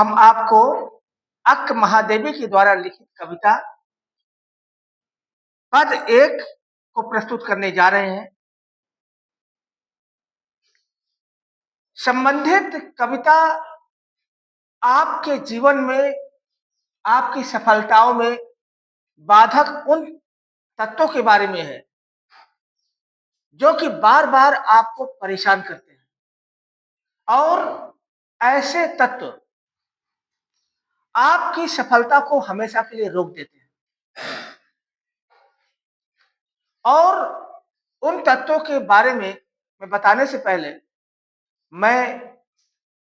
हम आपको अक्क महादेवी के द्वारा लिखित कविता पद 1 को प्रस्तुत करने जा रहे हैं। संबंधित कविता आपके जीवन में, आपकी सफलताओं में बाधक उन तत्वों के बारे में है जो कि बार-बार आपको परेशान करते हैं और ऐसे तत्व आपकी सफलता को हमेशा के लिए रोक देते हैं। और उन तत्वों के बारे में मैं बताने से पहले मैं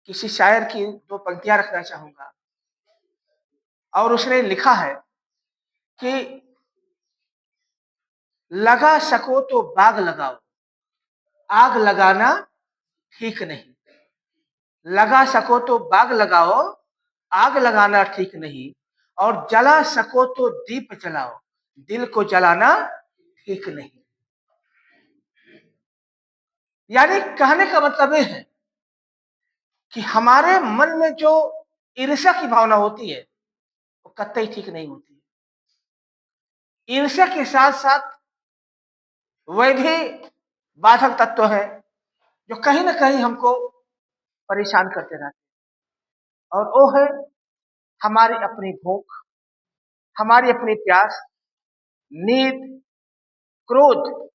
किसी शायर की 2 पंक्तियाँ रखना चाहूँगा और उसने लिखा है कि लगा सको तो बाग लगाओ, आग लगाना ठीक नहीं। लगा सको तो बाग लगाओ, आग लगाना ठीक नहीं और जला सको तो दीप जलाओ, दिल को जलाना ठीक नहीं। यानी कहने का मतलब ये है कि हमारे मन में जो ईर्ष्या की भावना होती है, वो कतई ठीक नहीं होती है। ईर्ष्या के साथ-साथ वह भी बाधक तत्व है, जो कहीं न कहीं हमको परेशान करते रहते हैं और वो है हमारी अपनी भूख, हमारी अपनी प्यास, नींद, क्रोध,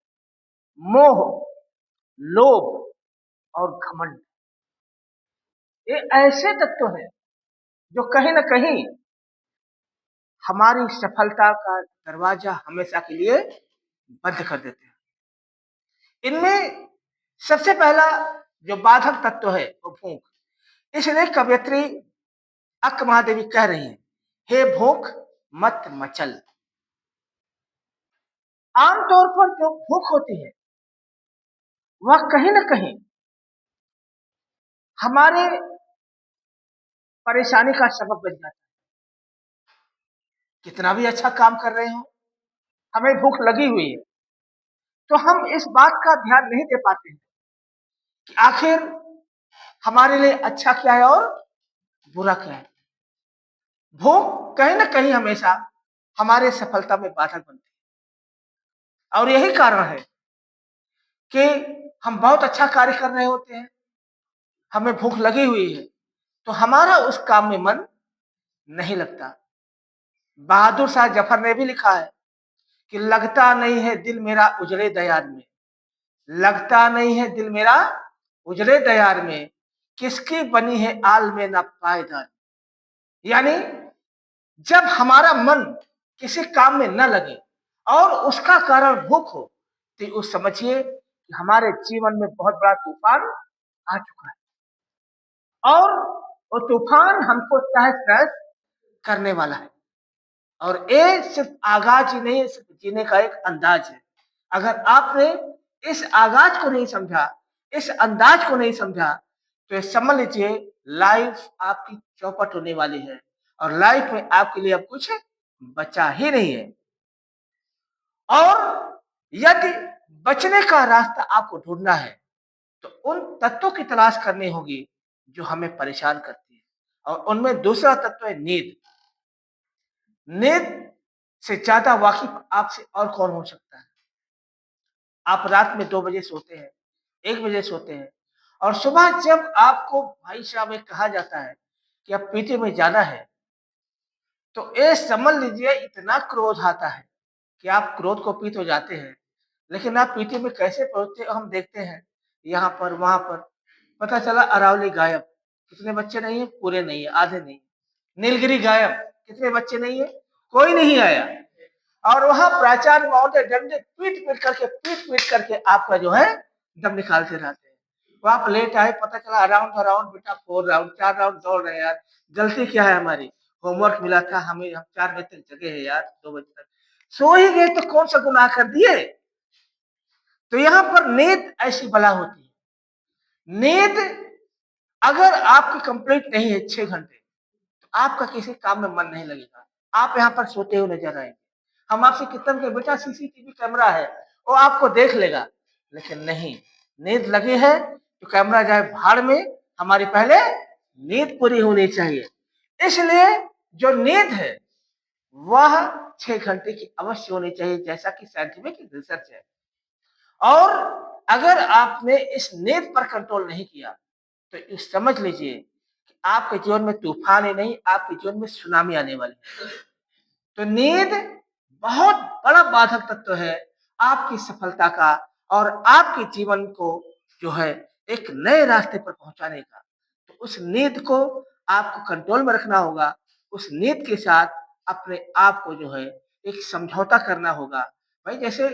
मोह, लोभ और घमंड। ये ऐसे तत्व हैं, जो कहीं न कहीं हमारी सफलता का दरवाजा हमेशा के लिए बंद कर देते हैं। इनमें सबसे पहला जो बाधक तत्व है वो भूख। इसलिए कवयित्री अक्क महादेवी कह रही हैं, हे भूख मत मचल। आमतौर पर जो भूख होती है वह कहीं न कहीं हमारे परेशानी का सबब बन जाता है। कितना भी अच्छा काम कर रहे हो, हमें भूख लगी हुई है, तो हम इस बात का ध्यान नहीं दे पाते हैं कि आखिर हमारे लिए अच्छा क्या है और बुरा क्या है। भूख कहीं न कहीं हमेशा हमारे सफलता में बाधक बनती है और यही कारण है कि हम बहुत अच्छा कार्य कर रहे होते हैं, हमें भूख लगी हुई है, तो हमारा उस काम में मन नहीं लगता। बहादुर शाह जफर ने भी लिखा है कि लगता नहीं है दिल मेरा उजड़े दयार में, लगता नहीं है दिल मेरा उजड़े दयार में, किसकी बनी है आल में ना पायदार। यानी जब हमारा मन किसी काम में न लगे और उसका कारण भूख हो, तो उस समझिए कि हमारे जीवन में बहुत बड़ा तूफान आ चुका है और वो तूफान हमको तहस-नहस करने वाला है। और ये सिर्फ आगाज ही नहीं है, सिर्फ जीने का एक अंदाज है। अगर आपने इस आगाज को नहीं समझा, इस अंदाज को नहीं समझा, तो ये समझ लीजिए लाइफ आपकी चौपट होने वाली है और लाइफ में आपके लिए अब कुछ बचा ही नहीं है। और यदि बचने का रास्ता आपको ढूंढना है, तो उन तत्वों की तलाश करनी होगी जो हमें परेशान करती है और उनमें दूसरा तत्व है नींद। नींद से ज्यादा वाकिफ आपसे और कौन हो सकता है। आप रात में 2 बजे सोते हैं, 1 बजे सोते हैं और सुबह जब आपको भाई साहब ये कहा जाता है कि अब पीटी में जाना है, तो ये समझ लीजिए इतना क्रोध आता है कि आप क्रोध को पीत हो जाते हैं। लेकिन आप पीटी में कैसे पहुँचते हो हम देखते हैं, यहाँ पर, वहाँ पर। पता चला अरावली गायब, कितने बच्चे नहीं है? पूरे नहीं है, आधे नहीं। नीलगिरी गायब, कितने बच्चे नहीं है? कोई नहीं आया। और वहाँ प्राचार्य महोदय डंडे पीट-पीट करके आपका जो है दम निकालते रहते हैं। तो आप लेट आए, पता चला अराउंड बेटा 4 राउंड 4 राउंड दौड़ रहे हैं यार। गलती क्या है हमारी? होमवर्क मिला था हमें, हम 4 बजे तक जगे हैं यार, 2 बजे तक। सो ही गए तो कौन सा गुनाह कर दिए? तो यहाँ पर नींद ऐसी बला होती है। नींद अगर आपकी कंप्लीट नहीं है 6 घंटे, तो आपका किसी काम में मन नहीं लगेगा। आप यहाँ पर सोते हुए नजर आएंगे। हम आपसे कितना भी कहें बेटा सीसीटीवी कैमरा है, वो आपको देख लेगा। लेकिन नहीं, नींद लगी है तो कैमरा जाए भाड़ में, हमारी पहले नींद पूरी होनी चाहिए। इसलिए जो नींद है वह 6 घंटे की अवश्य होनी चाहिए, जैसा कि साइंटिफिक रिसर्च है। और अगर आपने इस नींद पर कंट्रोल नहीं किया तो समझ लीजिए कि आपके जीवन में तूफान ही नहीं, आपके जीवन में सुनामी आने वाली है। तो नींद बहुत बड़ा बाधक तत्व है आपकी सफलता का और आपके जीवन को जो है एक नए रास्ते पर पहुंचाने का। तो उस नींद को आपको कंट्रोल में रखना होगा। उस नींद के साथ अपने आप को जो है एक समझौता करना होगा। भाई जैसे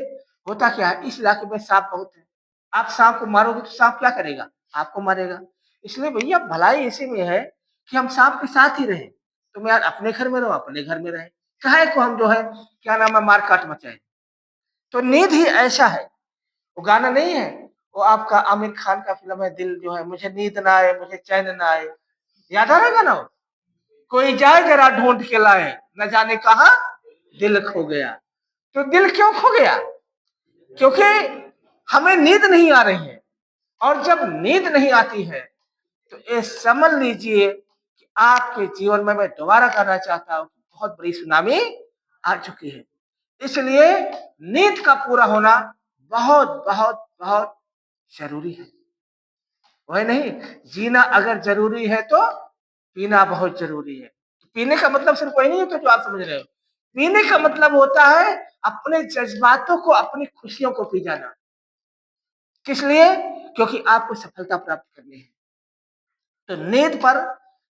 होता क्या है, इस इलाके में सांप बहुत है, आप सांप को मारोगे तो सांप क्या करेगा, आपको मारेगा। इसलिए भैया भलाई इसी में है कि हम सांप के साथ ही रहें। तुम यार अपने घर में रहो, अपने घर में रहे, काहे को हम जो है क्या नाम है मार काट मचाए। तो नींद ही ऐसा है। वो गाना नहीं है, वो आपका आमिर खान का फिल्म है दिल, जो है मुझे नींद ना आए मुझे चैन ना आए, याद आ रहा है गाना वो? कोई जाए जरा ढूंढ के लाए, न जाने कहा दिल खो गया। तो दिल क्यों खो गया? क्योंकि हमें नींद नहीं आ रही है। और जब नींद नहीं आती है तो ये समझ लीजिए कि आपके जीवन में, मैं दोबारा करना चाहता हूं, बहुत बड़ी सुनामी आ चुकी है। इसलिए नींद का पूरा होना बहुत बहुत बहुत जरूरी है। वही नहीं, जीना अगर जरूरी है तो पीना बहुत जरूरी है। तो पीने का मतलब सिर्फ वही नहीं है तो जो आप समझ रहे हो। पीने का मतलब होता है अपने जज्बातों को, अपनी खुशियों को पी जाना। किस लिए? क्योंकि आपको सफलता प्राप्त करनी है। तो नींद पर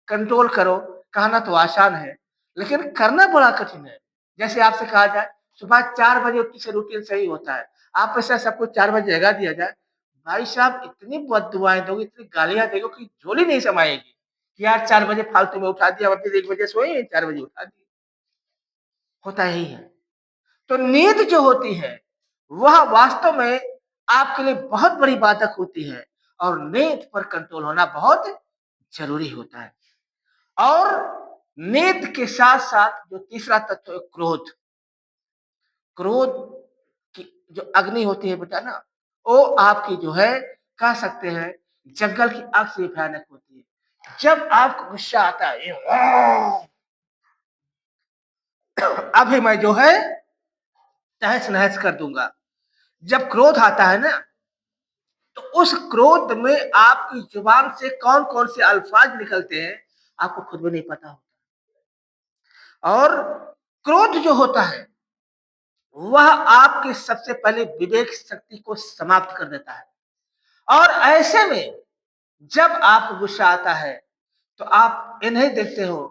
कंट्रोल करो, कहना तो आसान है लेकिन करना बड़ा कठिन है। जैसे आपसे कहा जाए सुबह 4 बजे उठने से रूटीन सही होता है, आप ऐसा सबको 4 बजे जगा दिया जाए, भाई साहब इतनी बददुआएं दोगे, इतनी गालियां देगा कि झोली नहीं समाएगी कि यार 4 बजे फालतू में उठा दिया, फिर 1 बजे सोए 4 बजे उठा दिया। होता यही है। तो नींद जो होती है वह वास्तव में आपके लिए बहुत बड़ी बाधक होती है और नींद पर कंट्रोल होना बहुत जरूरी होता है। और नींद के साथ साथ जो तीसरा तत्व है क्रोध। क्रोध की जो अग्नि होती है बेटा ना, वो आपकी जो है कह सकते हैं जंगल की आग से भयानक होती है। जब आपको गुस्सा आता है अभी मैं जो है तहस नहस कर दूंगा। जब क्रोध आता है ना तो उस क्रोध में आपकी जुबान से कौन कौन से अल्फाज निकलते हैं आपको खुद भी नहीं पता होता। और क्रोध जो होता है वह आपके सबसे पहले विवेक शक्ति को समाप्त कर देता है। और ऐसे में जब आपको गुस्सा आता है तो आप ये नहीं देखते हो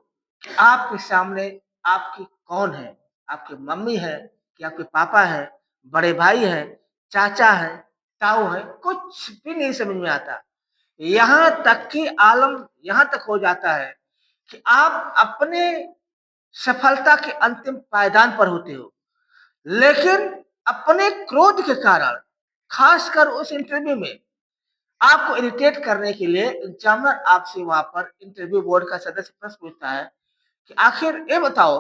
कि आपके सामने आपकी कौन है, आपकी मम्मी है कि आपके पापा है, बड़े भाई है, चाचा है, ताऊ है, कुछ भी नहीं समझ में आता। यहाँ तक कि आलम यहाँ तक हो जाता है कि आप अपने सफलता के अंतिम पायदान पर होते हो, लेकिन अपने क्रोध के कारण, खासकर उस इंटरव्यू में आपको इरिटेट करने के लिए एग्जामिनर आपसे वहां पर इंटरव्यू बोर्ड का सदस्य प्रश्न पूछता है कि आखिर ये बताओ,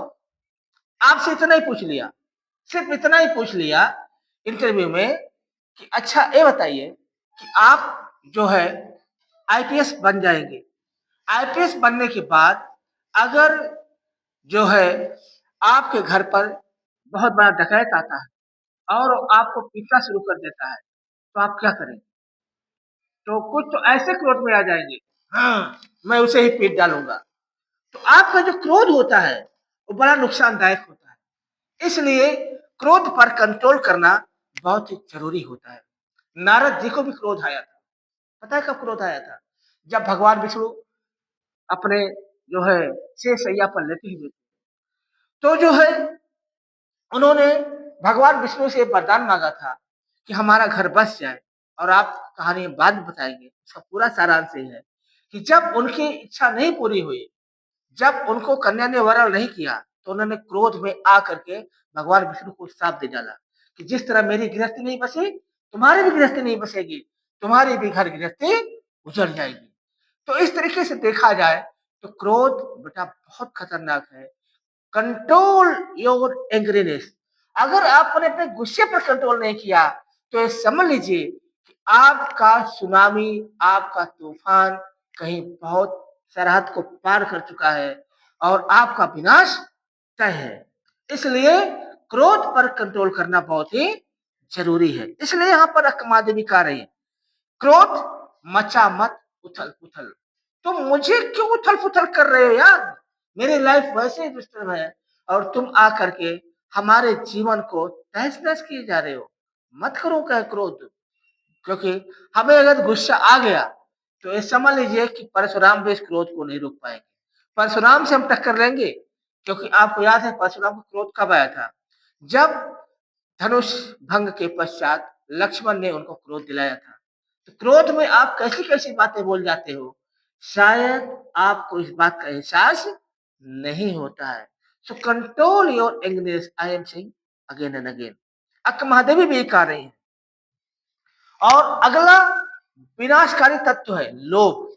आपसे इतना ही पूछ लिया, सिर्फ इतना ही पूछ लिया इंटरव्यू में कि अच्छा ये बताइए कि आप जो है आईपीएस बन जाएंगे, आईपीएस बनने के बाद अगर जो है आपके घर पर बहुत बड़ा डकैत आता है और आपको पीछा शुरू कर देता है तो आप क्या करें? तो कुछ तो ऐसे क्रोध में आ जाएंगे, हाँ मैं उसे ही पीट डालूंगा। तो आपका जो क्रोध होता है वो बड़ा नुकसानदायक होता है। इसलिए क्रोध पर कंट्रोल करना बहुत ही जरूरी होता है। नारद जी को भी क्रोध आया था। पता है कब क्रोध आया था? जब भगवान विष्णु अपने जो है शेष सैया पर लेटे हुए थे, तो जो है उन्होंने भगवान विष्णु से वरदान मांगा था कि हमारा घर बस जाए। और आप कहानी बाद में बताएंगे, उसका पूरा सारांश ये है कि जब उनकी इच्छा नहीं पूरी हुई, जब उनको कन्या ने वरण नहीं किया, तो उन्होंने क्रोध में आकर के भगवान विष्णु को श्राप दे डाला कि जिस तरह मेरी गृहस्थी नहीं बसी, तुम्हारी भी गृहस्थी नहीं बसेगी, तुम्हारी भी घर गृहस्थी उजड़ जाएगी। तो इस तरीके से देखा जाए तो क्रोध बेटा बहुत खतरनाक है। Control your angriness. अगर आपने अपने गुस्से पर कंट्रोल नहीं किया तो ये समझ लीजिए कि आपका सुनामी, आपका तूफान कहीं बहुत सरहद को पार कर चुका है और आपका विनाश तय है। इसलिए क्रोध पर कंट्रोल करना बहुत ही जरूरी है। इसलिए यहाँ पर अक्कमादेवी कह रही है, क्रोध मचा मत उथल पुथल। तुम मुझे क्यों उथल पुथल कर रहे हो यार? मेरी लाइफ वैसे ही डिस्टर्ब है और तुम आकर के हमारे जीवन को तहस नहस किए जा रहे हो। मत करो क्या क्रोध, क्योंकि हमें अगर गुस्सा आ गया तो ये समझ लीजिए कि परशुराम भी इस क्रोध को नहीं रोक पाएंगे। परशुराम से हम टक्कर लेंगे, क्योंकि आपको याद है परशुराम को क्रोध कब आया था? जब धनुष भंग के पश्चात लक्ष्मण ने उनको क्रोध दिलाया था। तो क्रोध में आप कैसी कैसी बातें बोल जाते हो, शायद आपको इस बात का एहसास नहीं होता है। So control your angriness, I am saying again and again. अक्क महादेवी भी कह रही है। और अगला विनाशकारी तत्व है लोभ।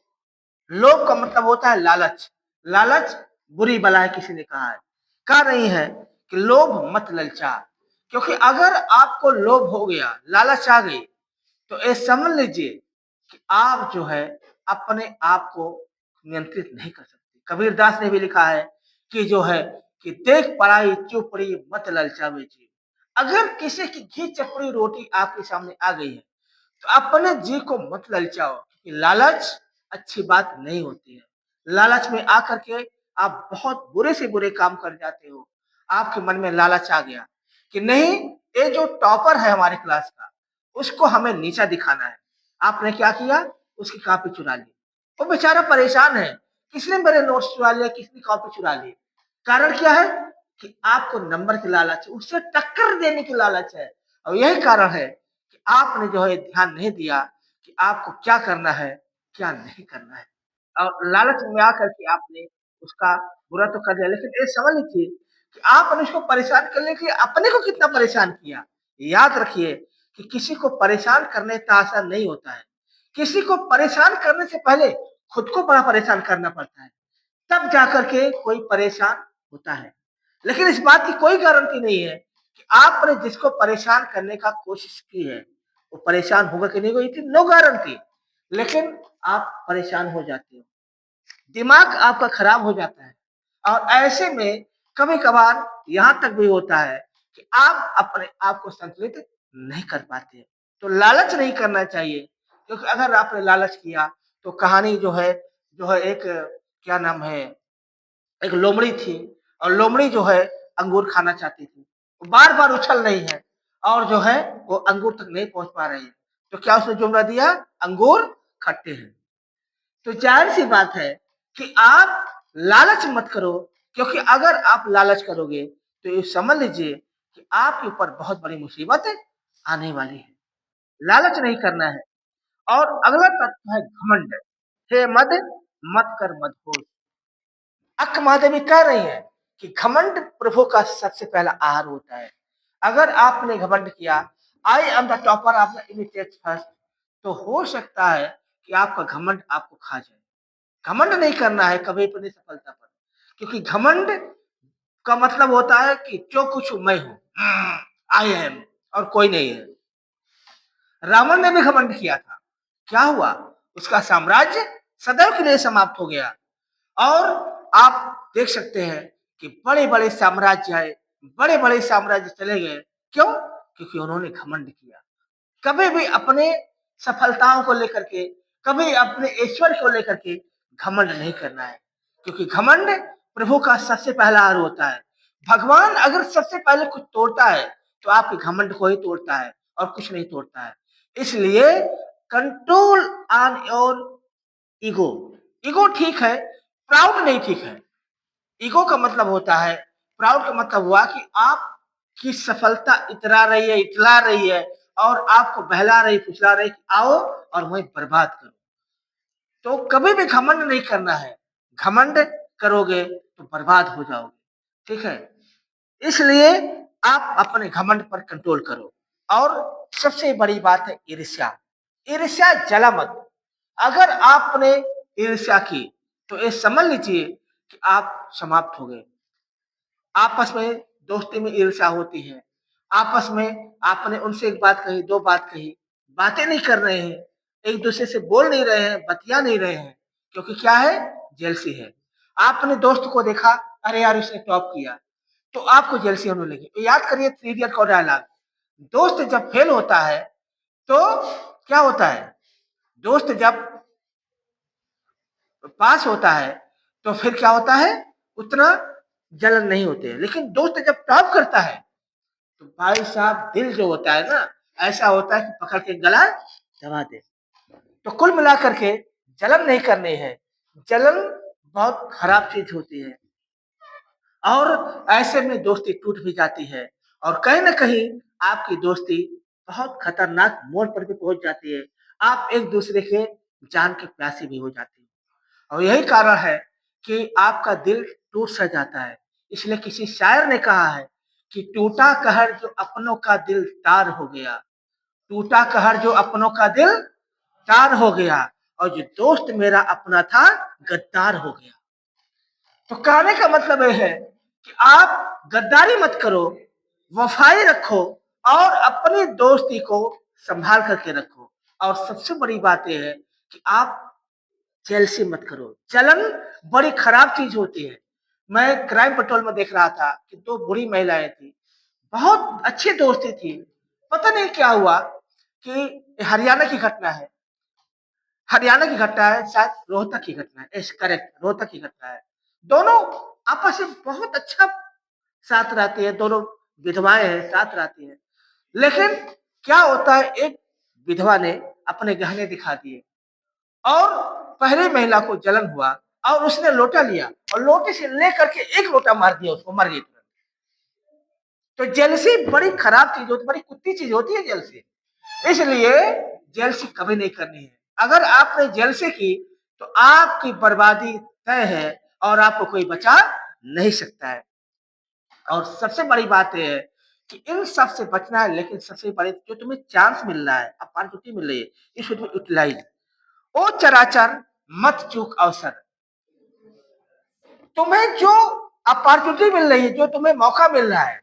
लोभ का मतलब होता है लालच। लालच बुरी बला है, किसी ने कहा है। कह रही है कि लोभ मत ललचा, क्योंकि अगर आपको लोभ हो गया, लालच आ गई, तो ये समझ लीजिए कि आप जो है अपने आप को नियंत्रित नहीं कर सकते। कबीरदास ने भी लिखा है कि जो है कि देख पराई चुपड़ी मत ललचावे जी। अगर किसी की घी चपड़ी रोटी आपके सामने आ गई है तो अपने जी को मत ललचाओ, क्योंकि लालच अच्छी बात नहीं होती है। लालच में आकर के आप बहुत बुरे से बुरे काम कर जाते हो। आपके मन में लालच आ गया कि नहीं, ये जो टॉपर है हमारे क्लास का, उसको हमें नीचा दिखाना है। आपने क्या किया? उसकी कॉपी चुरा ली। वो बेचारा परेशान है, किसने मेरे नोट्स चुरा लिया, किसने कॉपी चुरा ली। कारण क्या है? कि आपको नंबर की लालच है, उससे टक्कर देने की लालच है। और यही कारण है कि आपने जो है ध्यान नहीं दिया कि आपको क्या करना है, क्या नहीं करना है। और लालच में आकर के आपने उसका बुरा तो कर दिया, लेकिन ये समझ लीजिए कि आपने उसको परेशान करने के लिए अपने को कितना परेशान किया। याद रखिए कि किसी को परेशान करने का आसान नहीं होता है। किसी को परेशान करने से पहले खुद को बड़ा परेशान करना पड़ता है, तब जाकर के कोई परेशान होता है। लेकिन इस बात की कोई गारंटी नहीं है कि आपने जिसको परेशान करने का कोशिश की है वो परेशान होगा कि नहीं होगा, इट इज नो गारंटी। लेकिन आप परेशान हो जाते हो, दिमाग आपका खराब हो जाता है। और ऐसे में कभी कभार यहाँ तक भी होता है कि आप अपने आप को संतुलित नहीं कर पाते। तो लालच नहीं करना चाहिए, क्योंकि अगर आपने लालच किया तो कहानी जो है एक, क्या नाम है, एक लोमड़ी थी। और लोमड़ी जो है अंगूर खाना चाहती थी, बार बार उछल रही है और जो है वो अंगूर तक नहीं पहुंच पा रही है। तो क्या उसने जुमला दिया? अंगूर खट्टे हैं। तो जाहिर सी बात है कि आप लालच मत करो, क्योंकि अगर आप लालच करोगे तो ये समझ लीजिए कि आपके ऊपर बहुत बड़ी मुसीबत आने वाली है। लालच नहीं करना है। और अगला तत्व है घमंड। हे मद मत कर मदहोश। अक्क महादेवी कह रही है कि घमंड प्रभु का सबसे पहला आहार होता है। अगर आपने घमंड किया, I am the topper of the imitate first, तो हो सकता है कि आपका घमंड आपको खा जाए। घमंड नहीं करना है कभी अपनी सफलता पर, क्योंकि घमंड का मतलब होता है कि जो कुछ मैं हूं, आई एम, और कोई नहीं है। रावण ने भी घमंड किया था, क्या हुआ? उसका साम्राज्य सदैव के लिए समाप्त हो गया। और आप देख सकते हैं कि बड़े बड़े साम्राज्य आए, बड़े बड़े साम्राज्य चले गए। क्यों? क्योंकि उन्होंने घमंड किया। कभी भी अपने सफलताओं को लेकर के, कभी अपने ईश्वर को लेकर के घमंड नहीं करना है, क्योंकि घमंड प्रभु का सबसे पहला आहार होता है। भगवान अगर सबसे पहले कुछ तोड़ता है तो आपके घमंड को ही तोड़ता है और कुछ नहीं तोड़ता है। इसलिए control on your ego. Ego ठीक है, प्राउड नहीं ठीक है। ईगो का मतलब होता है, प्राउड का मतलब हुआ कि आप की सफलता इतरा रही है, इतला रही है, और आपको बहला रही, फुसला रही कि आओ और मैं बर्बाद करूं। तो कभी भी घमंड नहीं करना है। घमंड करोगे तो बर्बाद हो जाओगे। ठीक है? इसलिए आप अपने घमंड पर कंट्रोल करो। और सबसे बड़ी बात है ईर्ष्या। ईर्ष्या जला मत। अगर आपने ईर्ष्या की तो ये समझ लीजिए कि आप समाप्त हो गए। आपस में दोस्ती में ईर्ष्या होती है। आपस में आपने उनसे एक बात कही, दो बात कही, बातें नहीं कर रहे हैं, एक दूसरे से बोल नहीं रहे हैं, बतिया नहीं रहे हैं, क्योंकि क्या है? जेलसी है। आपने दोस्त को देखा, अरे यार उसने टॉप किया, तो आपको जेलसी होने लगी। तो याद करिए थ्री इडियट का डायलॉग, दोस्त जब फेल होता है तो क्या होता है, दोस्त जब पास होता है तो फिर क्या होता है, उतना जलन नहीं होते हैं, लेकिन दोस्त जब टॉप करता है तो भाई साहब दिल जो होता है ना, ऐसा होता है कि पकड़ के गला दबा दे। तो कुल मिलाकर के जलन नहीं करनी है, जलन बहुत खराब चीज होती है, और ऐसे में दोस्ती टूट भी जाती है, और कहीं ना कहीं आपकी दोस्ती बहुत खतरनाक मोड़ पर भी पहुंच जाती है, आप एक दूसरे के जान के प्यासे भी हो जाते हैं, और यही कारण है कि आपका दिल टूट सा जाता है। इसलिए किसी शायर ने कहा है कि टूटा कहर जो अपनों का दिल तार हो गया, टूटा कहर जो अपनों का दिल तार हो गया, और जो दोस्त मेरा अपना था गद्दार हो गया। तो कहने का मतलब यह है कि आप गद्दारी मत करो, वफाई रखो, और अपनी दोस्ती को संभाल करके रखो, और सबसे बड़ी बात यह है कि आप जेलसी मत करो। जलन बड़ी खराब चीज होती है। मैं क्राइम पेट्रोल में देख रहा था कि दो बुरी महिलाएं थी, बहुत अच्छी दोस्ती थी, पता नहीं क्या हुआ कि हरियाणा की घटना है, हरियाणा की घटना है, शायद रोहतक की घटना है, करेक्ट रोहतक की घटना है। दोनों आपस में बहुत अच्छा साथ रहती है, दोनों विधवाएं हैं, साथ रहती है, लेकिन क्या होता है, एक विधवा ने अपने गहने दिखा दिए, और पहली महिला को जलन हुआ, और उसने लोटा लिया और लोटे से लेकर के एक लोटा मार दिया, उसको मर गई तुरंत। तो जेलसी बड़ी खराब चीज होती, बड़ी कुत्ती चीज होती है जेलसी, इसलिए जेलसी कभी नहीं करनी है। अगर आपने जेलसी की तो आपकी बर्बादी तय है, और आपको कोई बचा नहीं सकता है। और सबसे बड़ी बात यह है कि इन सब से बचना है, लेकिन सबसे बड़ी जो तुम्हें चांस मिल रहा है, अपॉर्चुनिटी मिल रही है, इसको तुम यूटिलाइज, ओ चराचर मत चूक अवसर, तुम्हें जो अपॉर्चुनिटी मिल रही है, जो तुम्हें मौका मिल रहा है,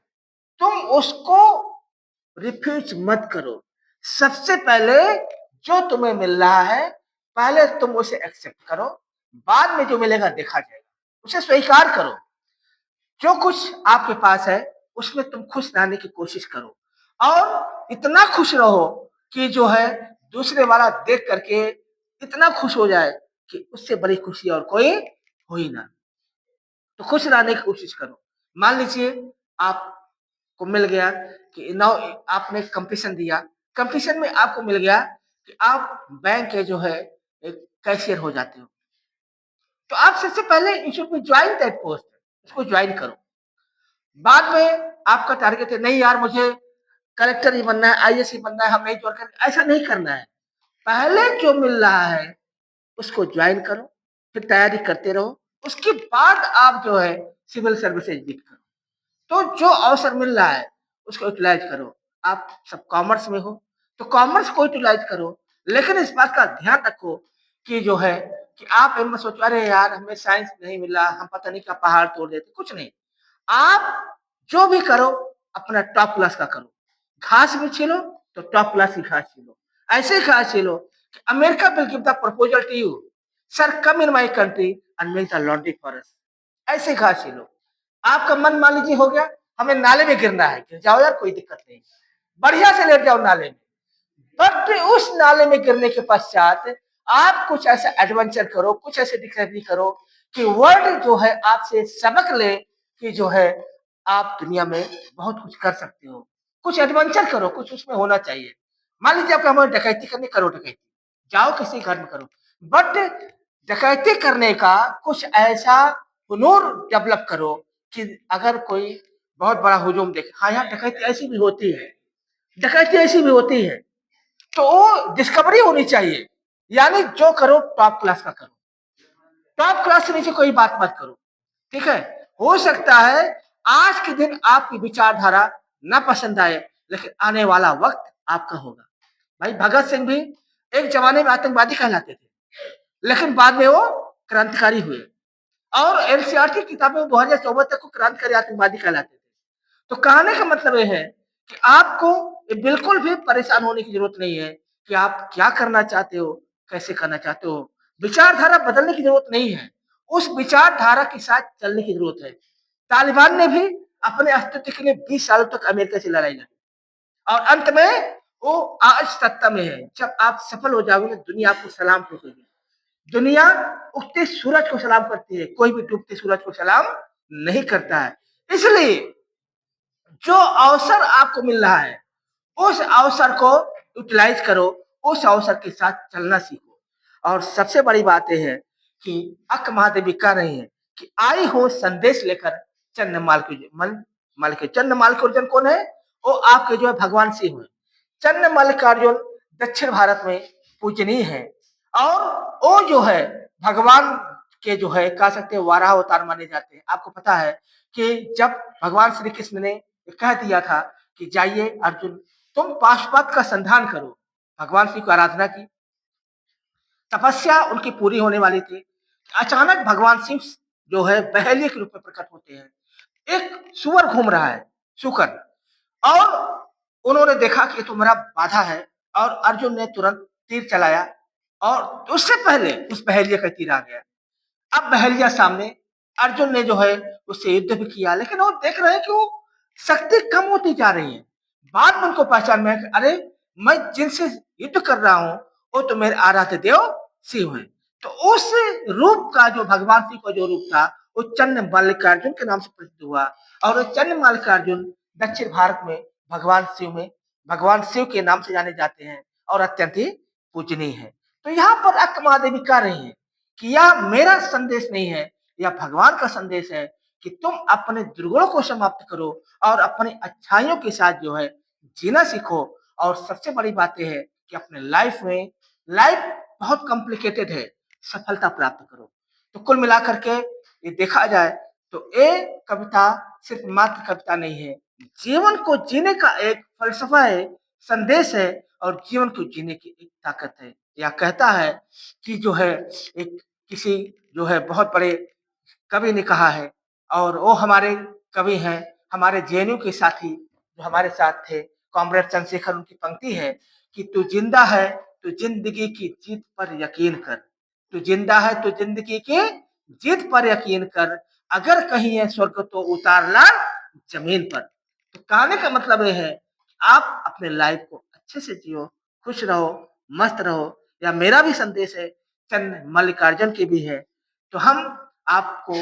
तुम उसको रिफ्यूज मत करो। सबसे पहले जो तुम्हें मिल रहा है, पहले तुम उसे एक्सेप्ट करो, बाद में जो मिलेगा देखा जाएगा, उसे स्वीकार करो। जो कुछ आपके पास है उसमें तुम खुश रहने की कोशिश करो, और इतना खुश रहो कि जो है दूसरे वाला देख करके इतना खुश हो जाए कि उससे बड़ी खुशी और कोई हो ही ना। तो खुश रहने की कोशिश करो। मान लीजिए आपको मिल गया कि नाउ आपने कंपटीशन दिया, कंपटीशन में आपको मिल गया कि आप बैंक के जो है एक कैशियर हो जाते हो, तो आप सबसे पहले you should be join that post, उसको ज्वाइन करो। बाद में आपका टारगेट है नहीं यार मुझे कलेक्टर ही बनना है, आईएएस ही बनना है, हम नहीं ज्वाइन करेंगे, ऐसा नहीं करना है। पहले जो मिल रहा है उसको ज्वाइन करो, फिर तैयारी करते रहो, उसके बाद आप जो है सिविल सर्विसेज बिट करो। तो जो अवसर मिल रहा है उसको यूटिलाइज करो। आप सब कॉमर्स में हो तो कॉमर्स को यूटिलाइज करो, लेकिन इस बात का ध्यान रखो कि जो है कि आप मत सोचो अरे यार हमें साइंस नहीं मिला, हम पता नहीं क्या पहाड़ तोड़ देते, कुछ नहीं। आप जो भी करो अपना टॉप क्लास का करो, घास भी छीलो तो टॉप क्लास की घास छीलो, ऐसे घास छीलो कि America will give the proposal to you, sir come in my country and make the laundry for us, ऐसे घास छीलो। आपका मन मान लीजिए हो गया हमें नाले में गिरना है, गिर जाओ यार कोई दिक्कत नहीं, बढ़िया से लेट जाओ नाले में, बट उस नाले में गिरने के पश्चात आप कुछ ऐसा एडवेंचर करो, कुछ ऐसे डिस्कवरी करो कि वर्ल्ड जो है आपसे सबक ले कि जो है आप दुनिया में बहुत कुछ कर सकते हो। कुछ एडवेंचर करो, कुछ उसमें होना चाहिए। मान लीजिए आपको हमें डकैती करनी, करो डकैती, जाओ किसी घर में करो, बट डकैती करने का कुछ ऐसा हुनर डेवलप करो कि अगर कोई बहुत बड़ा हुजूम देखे, हाँ यार डकैती ऐसी भी होती है, डकैती ऐसी भी होती है, तो वो डिस्कवरी होनी चाहिए। यानी जो करो टॉप क्लास का करो, टॉप क्लास से नीचे कोई बात मत करो, ठीक है। हो सकता है आज के दिन आपकी विचारधारा ना पसंद आए, लेकिन आने वाला वक्त आपका होगा। भाई भगत सिंह भी एक जमाने में आतंकवादी कहलाते थे, लेकिन बाद में वो क्रांतिकारी हुए, और एनसीईआरटी की किताबें 2014 तक को क्रांतिकारी आतंकवादी कहलाते थे। तो कहने का मतलब यह है कि आपको ये बिल्कुल भी परेशान होने की जरूरत नहीं है कि आप क्या करना चाहते हो, कैसे करना चाहते हो, विचारधारा बदलने की जरूरत नहीं है। उस विचारधारा के साथ चलने की जरूरत है। तालिबान ने भी अपने अस्तित्व के लिए 20 सालों तक अमेरिका से लड़ाई लड़ी और अंत में वो आज सत्ता में है। जब आप सफल हो जाओगे, दुनिया आपको सलाम ठोकेगी। दुनिया उगते सूरज को सलाम करती है, कोई भी डूबते सूरज को सलाम नहीं करता है। इसलिए जो अवसर आपको मिल रहा है, उस अवसर को यूटिलाइज करो, उस अवसर के साथ चलना सीखो। और सबसे बड़ी बात यह है कि अक्क महादेवी कह रही है कि आई हो संदेश लेकर चंद्रमाल के मल के चंद्रमालिकार्जुन कौन है? वो आपके जो है भगवान शिव है। चंद्रमालिकार्जुन दक्षिण भारत में पूजनीय है और वो जो है भगवान के जो है कह सकते हैं वाराह अवतार माने जाते हैं। आपको पता है कि जब भगवान श्री कृष्ण ने कह दिया था कि जाइए अर्जुन, तुम पाशुपत का संधान करो, भगवान शिव की आराधना की, तपस्या उनकी पूरी होने वाली थी। अचानक भगवान शिव जो है बहेलिये के रूप में प्रकट होते हैं। एक सुअर घूम रहा है, सुकर, और उन्होंने देखा कि तो मेरा बाधा है और अर्जुन ने तुरंत तीर चलाया और उससे पहले उस बहेलिये का तीर आ गया। अब बहेलिया सामने, अर्जुन ने जो है उससे युद्ध भी किया, लेकिन वो देख रहे हैं कि वो शक्ति कम होती जा रही है। बाद में उनको पहचान में कि अरे मैं जिनसे युद्ध कर रहा हूं वो तो मेरे आराध्य देव शिव है। तो उस रूप का जो भगवान शिव का जो रूप था वो चंद्र मल्लिकार्जुन के नाम से प्रसिद्ध हुआ और वो चंद्र मल्लिकार्जुन दक्षिण भारत में भगवान शिव के नाम से जाने जाते हैं और अत्यंत ही पूजनीय है। तो यहाँ पर अक्क महादेवी कह रही है कि यह मेरा संदेश नहीं है, यह भगवान का संदेश है कि तुम अपने दुर्गुणों को समाप्त करो और अपनी अच्छाइयों के साथ जो है जीना सीखो। और सबसे बड़ी बात यह है कि अपने लाइफ बहुत कॉम्प्लिकेटेड है, सफलता प्राप्त करो। तो कुल मिलाकर के ये देखा जाए तो ये कविता सिर्फ मात्र कविता नहीं है, जीवन को जीने का एक फलसफा है, संदेश है और जीवन को जीने की एक ताकत है। यह कहता है कि जो है एक किसी जो है बहुत बड़े कवि ने कहा है और वो हमारे कवि हैं, हमारे जेएनयू के साथी जो हमारे साथ थे, कॉमरेड चंद्रशेखर, उनकी पंक्ति है कि तू जिंदा है तो जिंदगी की जीत पर यकीन कर, तू जिंदा है तो जिंदगी की जीत पर यकीन कर, अगर कहीं है स्वर्ग तो उतार ला जमीन पर। तो कहने का मतलब ये है आप अपने लाइफ को अच्छे से जियो, खुश रहो, मस्त रहो। या मेरा भी संदेश है, चंद्र मल्लिकार्जुन की भी है। तो हम आपको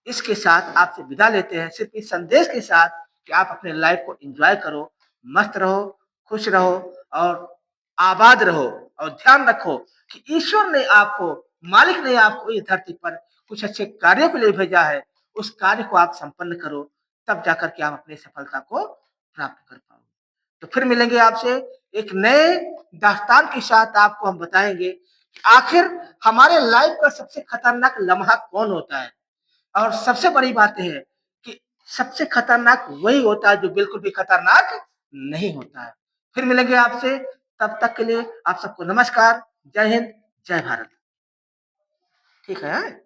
इसके साथ आपसे विदा लेते हैं, सिर्फ इस संदेश के साथ कि आप अपने लाइफ को एंजॉय करो, मस्त रहो, खुश रहो और आबाद रहो। और ध्यान रखो कि ईश्वर ने आपको, मालिक ने आपको इस धरती पर कुछ अच्छे कार्यों के लिए भेजा है, उस कार्य को आप संपन्न करो, तब जाकर के आप अपनी सफलता को प्राप्त कर पाओगे। तो फिर मिलेंगे आपसे एक नए दास्तान के साथ। आपको हम बताएंगे कि आखिर हमारे लाइफ का सबसे खतरनाक लम्हा कौन होता है। और सबसे बड़ी बात यह है कि सबसे खतरनाक वही होता है जो बिल्कुल भी खतरनाक नहीं होता है। फिर मिलेंगे आपसे, तब तक के लिए आप सबको नमस्कार, जय हिंद, जय भारत। ठीक है।